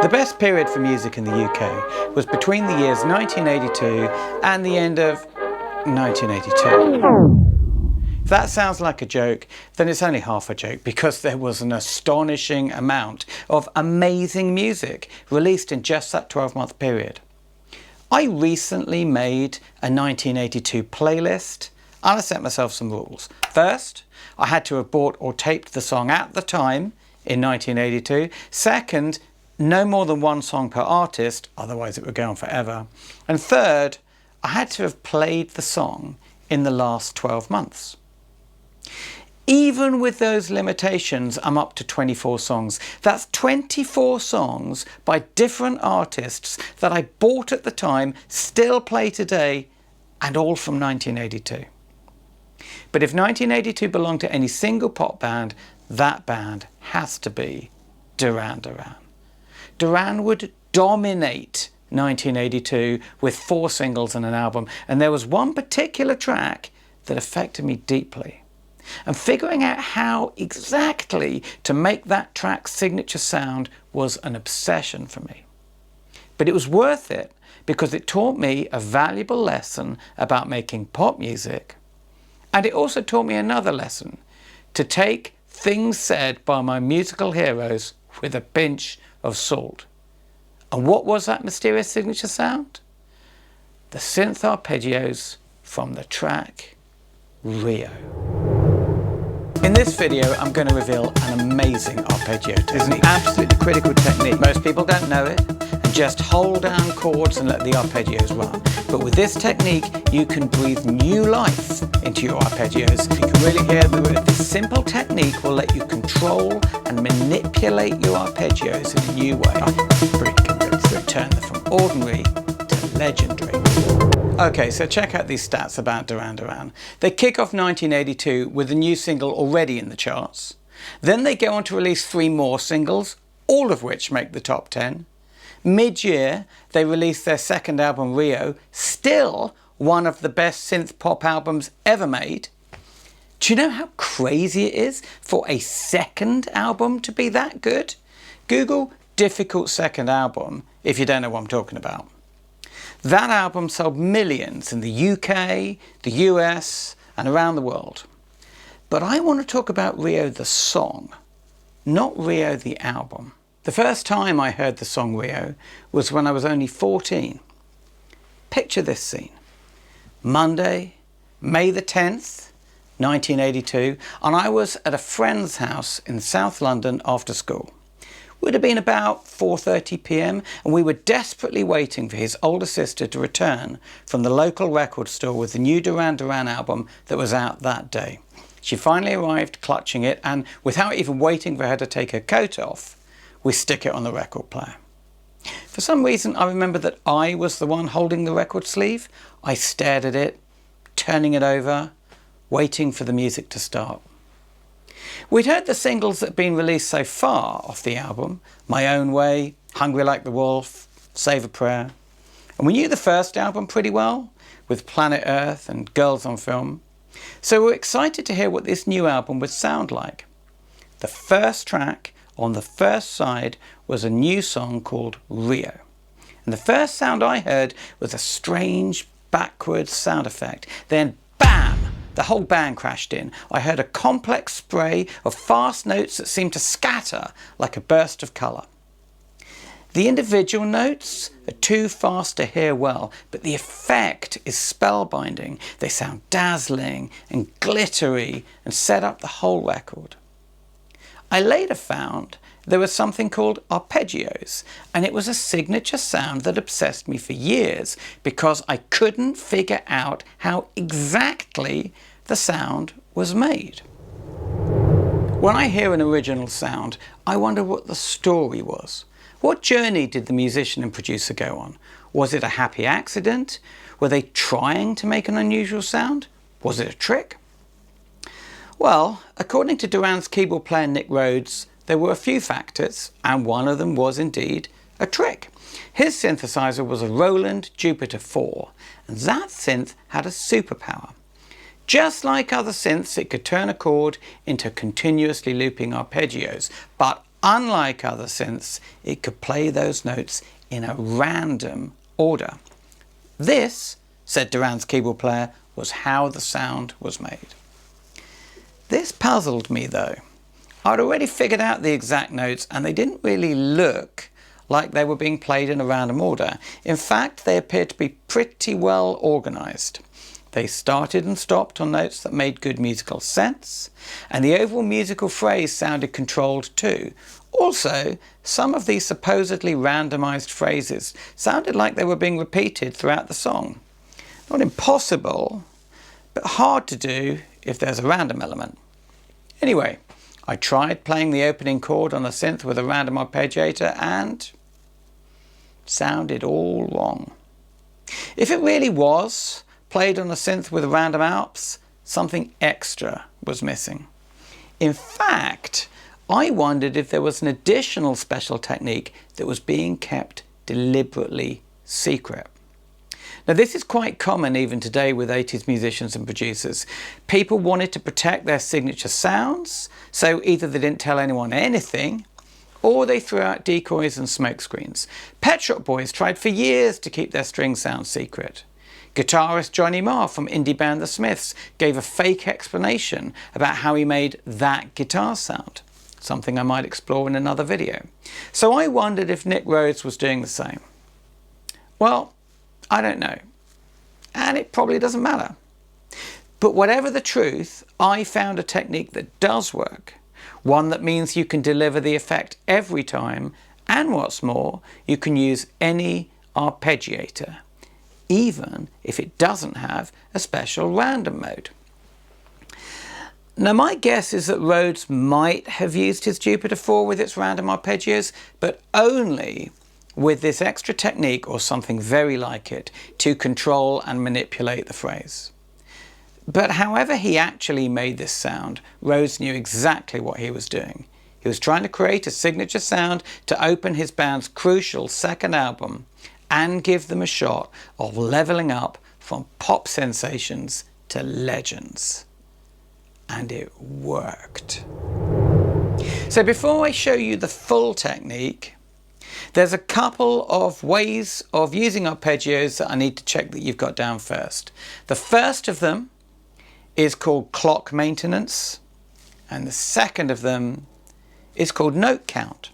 The best period for music in the UK was between the years 1982 and the end of 1982. If that sounds like a joke, then it's only half a joke, because there was an astonishing amount of amazing music released in just that 12-month period. I recently made a 1982 playlist, and I set myself some rules. First, I had to have bought or taped the song at the time in 1982. Second, no more than one song per artist, otherwise it would go on forever. And third, I had to have played the song in the last 12 months. Even with those limitations, I'm up to 24 songs. That's 24 songs by different artists that I bought at the time, still play today, and all from 1982. But if 1982 belonged to any single pop band, that band has to be Duran Duran. Duran would dominate 1982 with 4 singles and an album, and there was one particular track that affected me deeply. And figuring out how exactly to make that track's signature sound was an obsession for me. But it was worth it, because it taught me a valuable lesson about making pop music, and it also taught me another lesson: to take things said by my musical heroes with a pinch of salt. And what was that mysterious signature sound? The synth arpeggios from the track Rio. In this video, I'm going to reveal an amazing arpeggio technique. It's an absolutely critical technique. Most people don't know it, and just hold down chords and let the arpeggios run. But with this technique, you can breathe new life into your arpeggios. You can really hear this simple technique will let you control and manipulate your arpeggios in a new way. I'm pretty convinced to turn them from ordinary to legendary. Okay, so check out these stats about Duran Duran. They kick off 1982 with a new single already in the charts. Then they go on to release 3 more singles, all of which make the top 10. Mid-year, they release their second album, Rio, still one of the best synth pop albums ever made. Do you know how crazy it is for a second album to be that good? Google difficult second album if you don't know what I'm talking about. That album sold millions in the UK, the US, and around the world. But I want to talk about Rio the song, not Rio the album. The first time I heard the song Rio was when I was only 14. Picture this scene. Monday, May the 10th, 1982, and I was at a friend's house in South London after school. It would have been about 4:30 p.m. and we were desperately waiting for his older sister to return from the local record store with the new Duran Duran album that was out that day. She finally arrived, clutching it, and without even waiting for her to take her coat off, we stick it on the record player. For some reason, I remember that I was the one holding the record sleeve. I stared at it, turning it over, waiting for the music to start. We'd heard the singles that had been released so far off the album: My Own Way, Hungry Like the Wolf, Save a Prayer. And we knew the first album pretty well, with Planet Earth and Girls on Film. So we were excited to hear what this new album would sound like. The first track on the first side was a new song called Rio. And the first sound I heard was a strange backwards sound effect. Then bam! The whole band crashed in. I heard a complex spray of fast notes that seemed to scatter like a burst of colour. The individual notes are too fast to hear well, but the effect is spellbinding. They sound dazzling and glittery and set up the whole record. I later found there was something called arpeggios, and it was a signature sound that obsessed me for years because I couldn't figure out how exactly the sound was made. When I hear an original sound, I wonder what the story was. What journey did the musician and producer go on? Was it a happy accident? Were they trying to make an unusual sound? Was it a trick? Well, according to Duran's keyboard player Nick Rhodes, there were a few factors, and one of them was indeed a trick. His synthesizer was a Roland Jupiter 4, and that synth had a superpower. Just like other synths, it could turn a chord into continuously looping arpeggios, but unlike other synths, it could play those notes in a random order. This, said Duran's keyboard player, was how the sound was made. This puzzled me though. I'd already figured out the exact notes and they didn't really look like they were being played in a random order. In fact, they appeared to be pretty well organised. They started and stopped on notes that made good musical sense, and the overall musical phrase sounded controlled too. Also, some of these supposedly randomised phrases sounded like they were being repeated throughout the song. Not impossible, but hard to do if there's a random element. Anyway, I tried playing the opening chord on a synth with a random arpeggiator and sounded all wrong. If it really was played on a synth with random arps, something extra was missing. In fact, I wondered if there was an additional special technique that was being kept deliberately secret. Now, this is quite common even today with 80s musicians and producers. People wanted to protect their signature sounds, so either they didn't tell anyone anything, or they threw out decoys and smokescreens. Pet Shop Boys tried for years to keep their string sound secret. Guitarist Johnny Marr from indie band The Smiths gave a fake explanation about how he made that guitar sound, something I might explore in another video. So I wondered if Nick Rhodes was doing the same. Well, I don't know, and it probably doesn't matter. But whatever the truth, I found a technique that does work, one that means you can deliver the effect every time, and what's more, you can use any arpeggiator, even if it doesn't have a special random mode. Now, my guess is that Rhodes might have used his Jupiter 4 with its random arpeggios, but only with this extra technique or something very like it to control and manipulate the phrase. But however he actually made this sound, Rhodes knew exactly what he was doing. He was trying to create a signature sound to open his band's crucial second album and give them a shot of leveling up from pop sensations to legends. And it worked. So before I show you the full technique, there's a couple of ways of using arpeggios that I need to check that you've got down first. The first of them is called clock maintenance, and the second of them is called note count.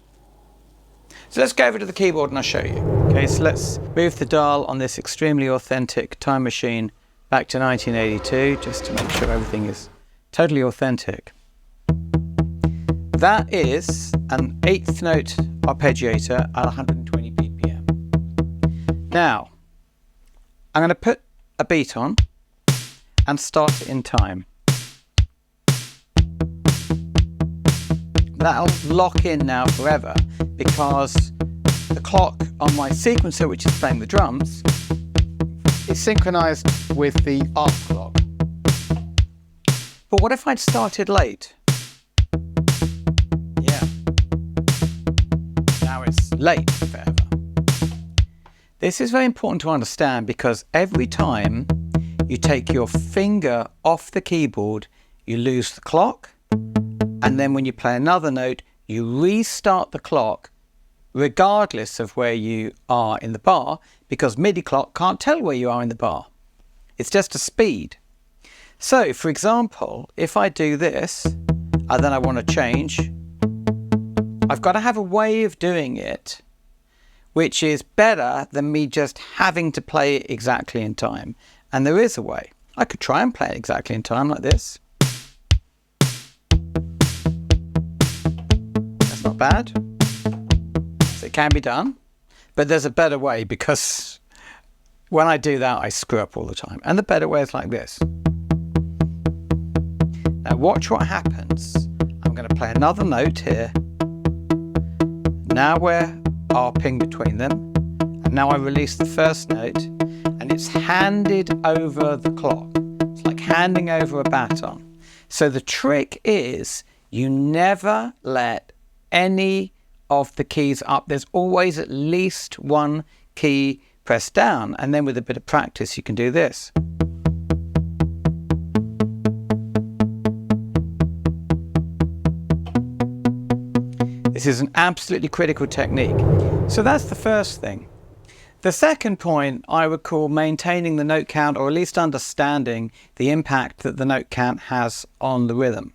So let's go over to the keyboard and I'll show you. Okay, so let's move the dial on this extremely authentic time machine back to 1982, just to make sure everything is totally authentic. That is an 8th note arpeggiator at 120 BPM. Now, I'm going to put a beat on and start it in time. That'll lock in now forever because the clock on my sequencer, which is playing the drums, is synchronized with the ARP clock. But what if I'd started late? Yeah. Now it's late forever. This is very important to understand because every time you take your finger off the keyboard, you lose the clock, and then when you play another note, you restart the clock regardless of where you are in the bar, because MIDI clock can't tell where you are in the bar. It's just a speed. So, for example, if I do this, and then I want to change, I've got to have a way of doing it which is better than me just having to play it exactly in time. And there is a way. I could try and play it exactly in time like this. That's not bad. So it can be done. But there's a better way, because when I do that, I screw up all the time. And the better way is like this. Now watch what happens. I'm going to play another note here. Now we're arping between them. And now I release the first note, and it's handed over the clock. It's like handing over a baton. So the trick is you never let any of the keys up. There's always at least one key pressed down, and then with a bit of practice you can do this. This This is an absolutely critical technique. So that's the first thing. The second point I would call maintaining the note count, or at least understanding the impact that the note count has on the rhythm.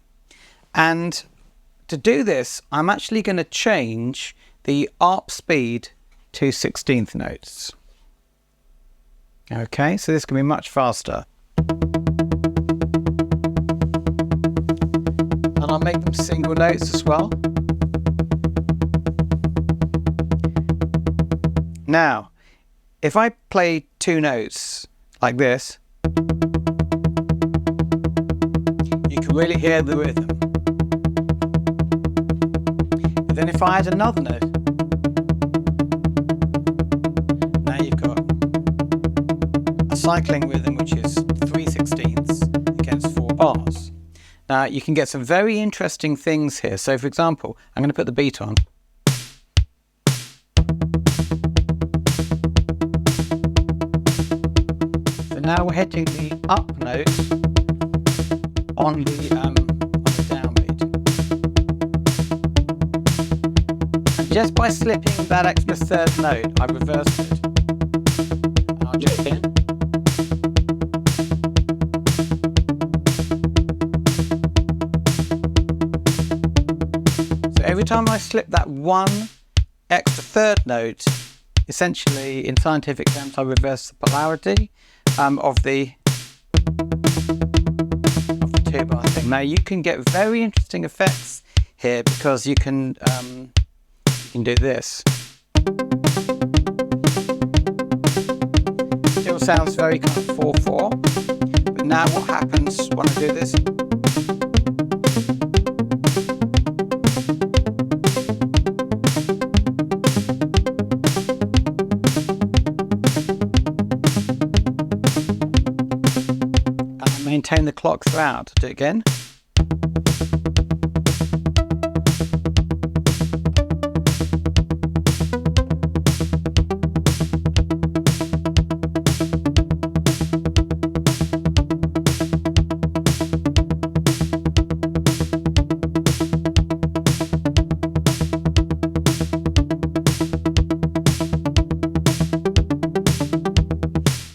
And to do this, I'm actually going to change the ARP speed to 16th notes. Okay, so this can be much faster. And I'll make them single notes as well. Now, if I play two notes like this, you can really hear the rhythm. But then if I add another note, now you've got a cycling rhythm which is 3/16 against 4 bars. Now you can get some very interesting things here. So for example, I'm going to put the beat on. Now we're hitting the up note on the downbeat. And just by slipping that extra third note, I reversed it. And I'll do it again. So every time I slip that one extra third note, essentially in scientific terms, I reverse the polarity of the two-bar thing. Now you can get very interesting effects here because you can do this. Still sounds very kind of 4/4, but now what happens when I do this? Maintain the clock throughout. Do it again.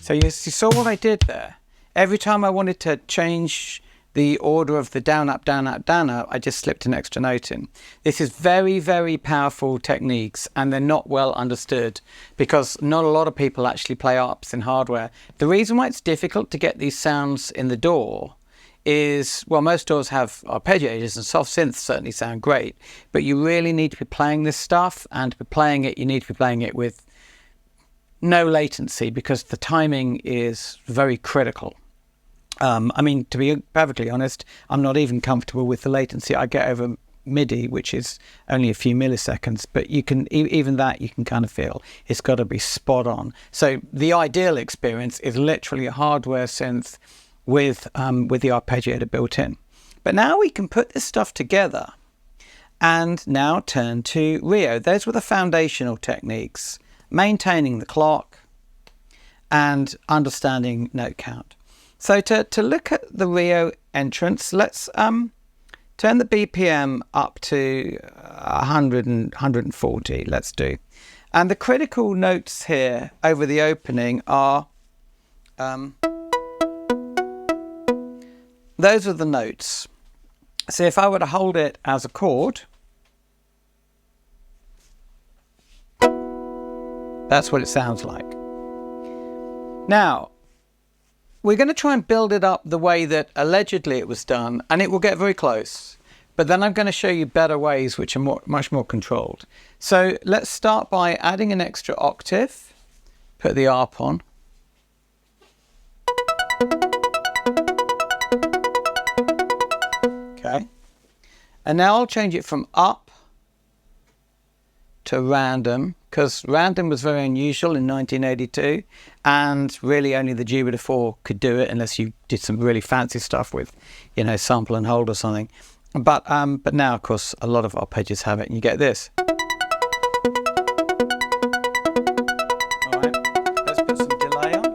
So you saw what I did there. Every time I wanted to change the order of the down, up, down, up, down, up, I just slipped an extra note in. This is very, very powerful techniques, and they're not well understood because not a lot of people actually play ARPs in hardware. The reason why it's difficult to get these sounds in the DAW is, well, most DAWs have arpeggiators, and soft synths certainly sound great, but you really need to be playing this stuff, and to be playing it, you need to be playing it with no latency because the timing is very critical. I mean, to be perfectly honest, I'm not even comfortable with the latency I get over MIDI, which is only a few milliseconds, but you can, even that you can kind of feel it's got to be spot on. So the ideal experience is literally a hardware synth with the arpeggiator built in. But now we can put this stuff together and now turn to Rio. Those were the foundational techniques: maintaining the clock and understanding note count. So to look at the Rio entrance, let's turn the BPM up to 100 and 140, let's do. And the critical notes here over the opening are, those are the notes. So if I were to hold it as a chord, that's what it sounds like. Now, we're going to try and build it up the way that allegedly it was done, and it will get very close. But then I'm going to show you better ways which are much more controlled. So let's start by adding an extra octave. Put the ARP on. Okay. And now I'll change it from up to random, because random was very unusual in 1982, and really only the Jupiter 4 could do it unless you did some really fancy stuff with, you know, sample and hold or something. But now, of course, a lot of arpeggios have it, and you get this. All right, let's put some delay on.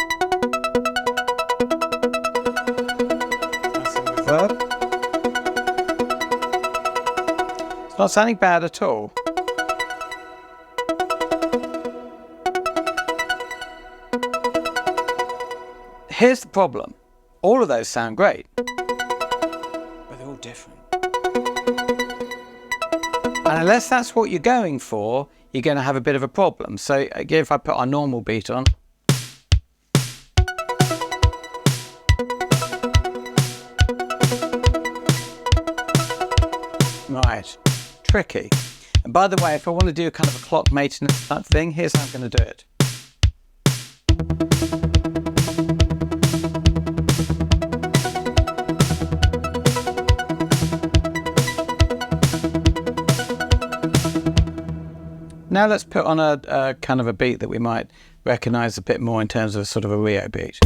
That's some reverb. It's not sounding bad at all. Here's the problem. All of those sound great, but they're all different. And unless that's what you're going for, you're going to have a bit of a problem. So again, if I put our normal beat on, right, tricky. And by the way, if I want to do kind of a clock maintenance type thing, here's how I'm going to do it. Now let's put on a kind of a beat that we might recognize a bit more in terms of sort of a Rio beat.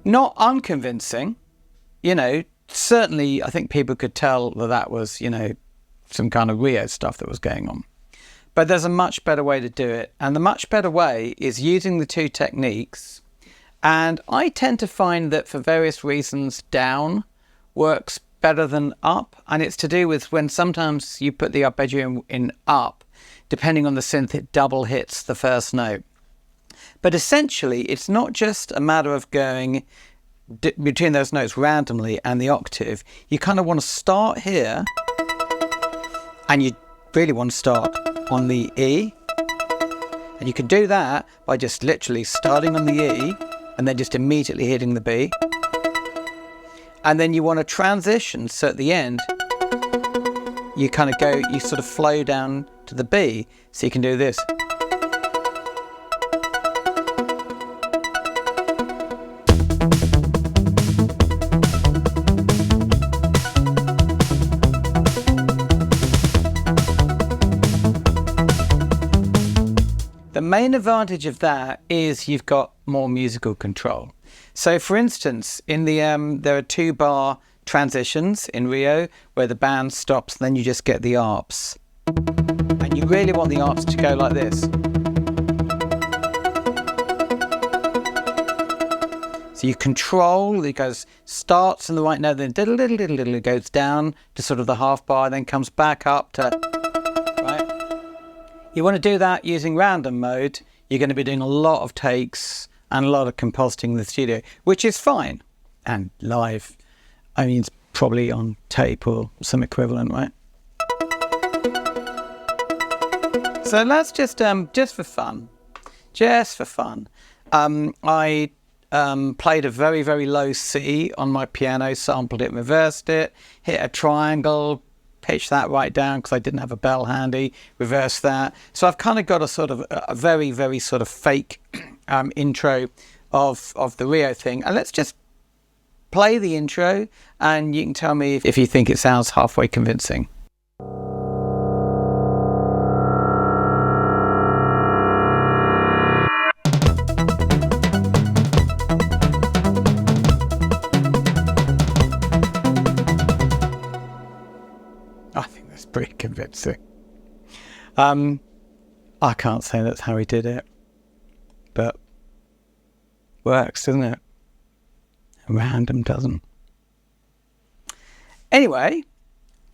Not unconvincing, you know, certainly I think people could tell that that was, you know, some kind of Rio stuff that was going on. But there's a much better way to do it. And the much better way is using the two techniques. And I tend to find that for various reasons, down works better than up. And it's to do with when sometimes you put the arpeggio in up, depending on the synth, it double hits the first note. But essentially, it's not just a matter of going between those notes randomly and the octave. You kind of want to start here, and you really want to start on the E. And you can do that by just literally starting on the E and then just immediately hitting the B. And then you want to transition, so at the end, you kind of go, you sort of flow down to the B. So you can do this. The main advantage of that is you've got more musical control. So for instance, in the there are 2-bar transitions in Rio where the band stops and then you just get the arps. And you really want the arps to go like this. So you control, it goes, starts in the right note, then diddle diddle diddle diddle, it goes down to sort of the half bar, then comes back up to, right? You want to do that using random mode. You're going to be doing a lot of takes and a lot of compositing in the studio, which is fine. And live, I mean, it's probably on tape or some equivalent, right? So let's just for fun, I played a very, very low C on my piano, sampled it, reversed it, hit a triangle, pitch that right down because I didn't have a bell handy, reverse that. So I've kind of got a sort of a very, very sort of fake intro of the Rio thing. And let's just play the intro and you can tell me if you think it sounds halfway convincing. Pretty convincing. I can't say that's how he did it, but works, doesn't it? Random doesn't. Anyway,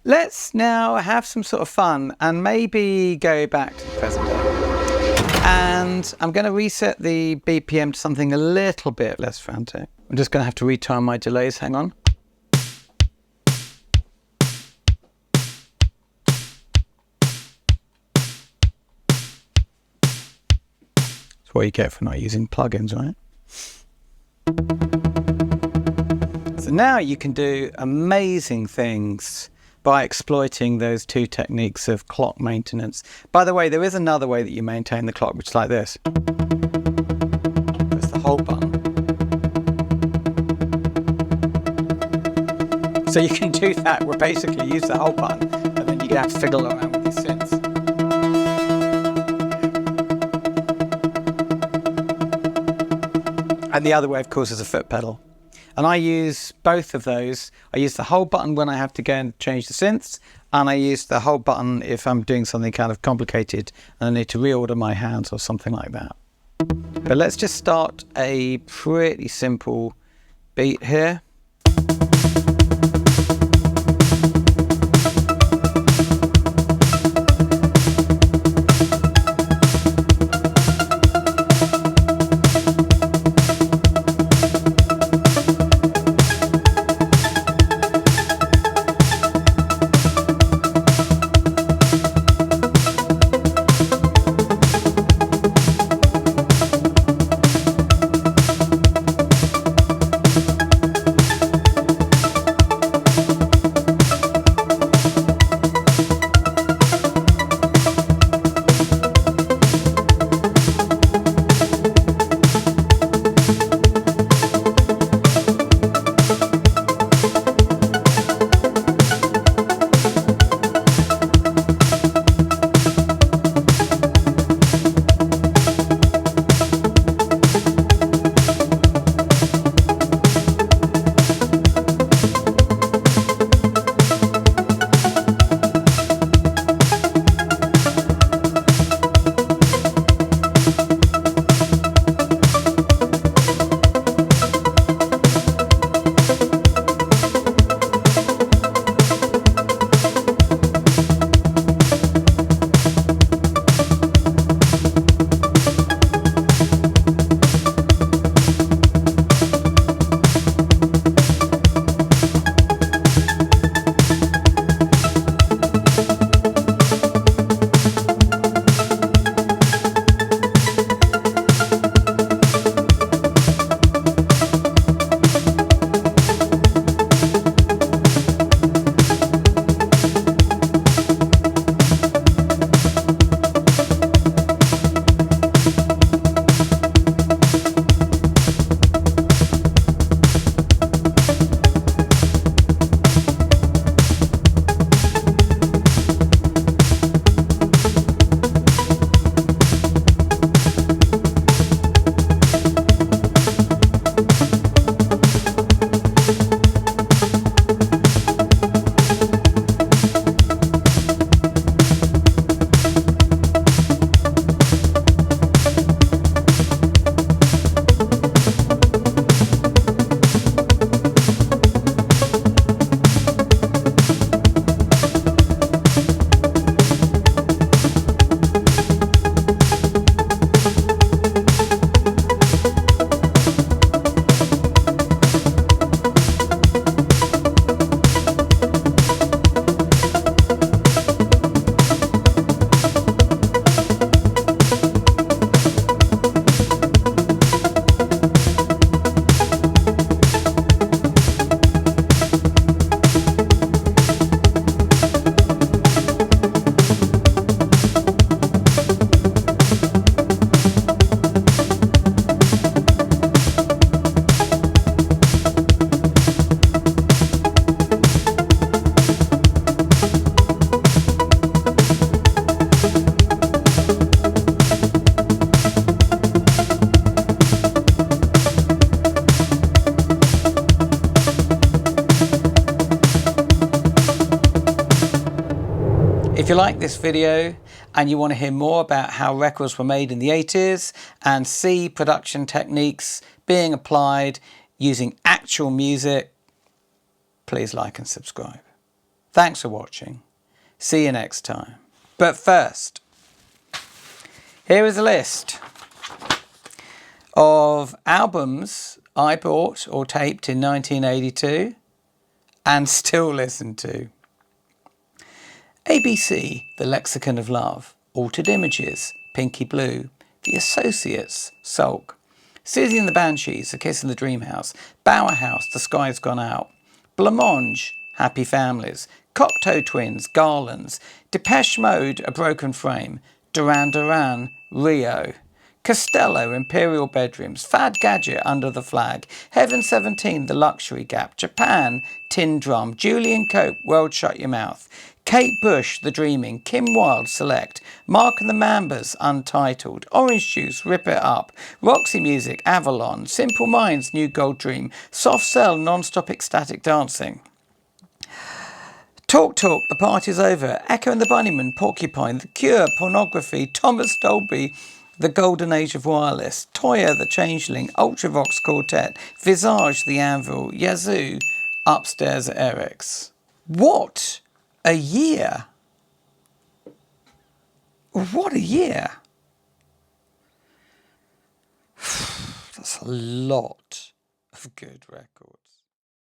let's now have some sort of fun and maybe go back to the present day. And I'm going to reset the BPM to something a little bit less frantic. I'm just going to have to retime my delays. Hang on. What you get for not using plugins, right? So now you can do amazing things by exploiting those two techniques of clock maintenance. By the way, there is another way that you maintain the clock, which is like this. Press the hold button. So you can do that, where basically use the hold button, and then you can have to fiddle around with your synths. And the other way, of course, is a foot pedal. And I use both of those. I use the hold button when I have to go and change the synths, and I use the hold button if I'm doing something kind of complicated and I need to reorder my hands or something like that. But let's just start a pretty simple beat here. If you like this video and you want to hear more about how records were made in the 80s and see production techniques being applied using actual music, please like and subscribe. Thanks for watching. See you next time. But first, here is a list of albums I bought or taped in 1982 and still listen to. ABC, The Lexicon of Love, Altered Images, Pinky Blue, The Associates, Sulk, Susie and the Banshees, A Kiss in the Dream House, Bower House, The Sky's Gone Out, Blancmange, Happy Families, Cocteau Twins, Garlands, Depeche Mode, A Broken Frame, Duran Duran, Rio, Costello, Imperial Bedrooms, Fad Gadget, Under the Flag, Heaven 17, The Luxury Gap, Japan, Tin Drum, Julian Cope, World Shut Your Mouth, Kate Bush, The Dreaming, Kim Wilde, Select, Mark and the Mambas, Untitled, Orange Juice, Rip It Up, Roxy Music, Avalon, Simple Minds, New Gold Dream, Soft Cell, Non-Stop Ecstatic Dancing. Talk Talk, The Party's Over, Echo and the Bunnymen, Porcupine, The Cure, Pornography, Thomas Dolby, The Golden Age of Wireless, Toya, The Changeling, Ultravox Quartet, Visage, The Anvil, Yazoo, Upstairs at Eric's. What a year! What a year! That's a lot of good records.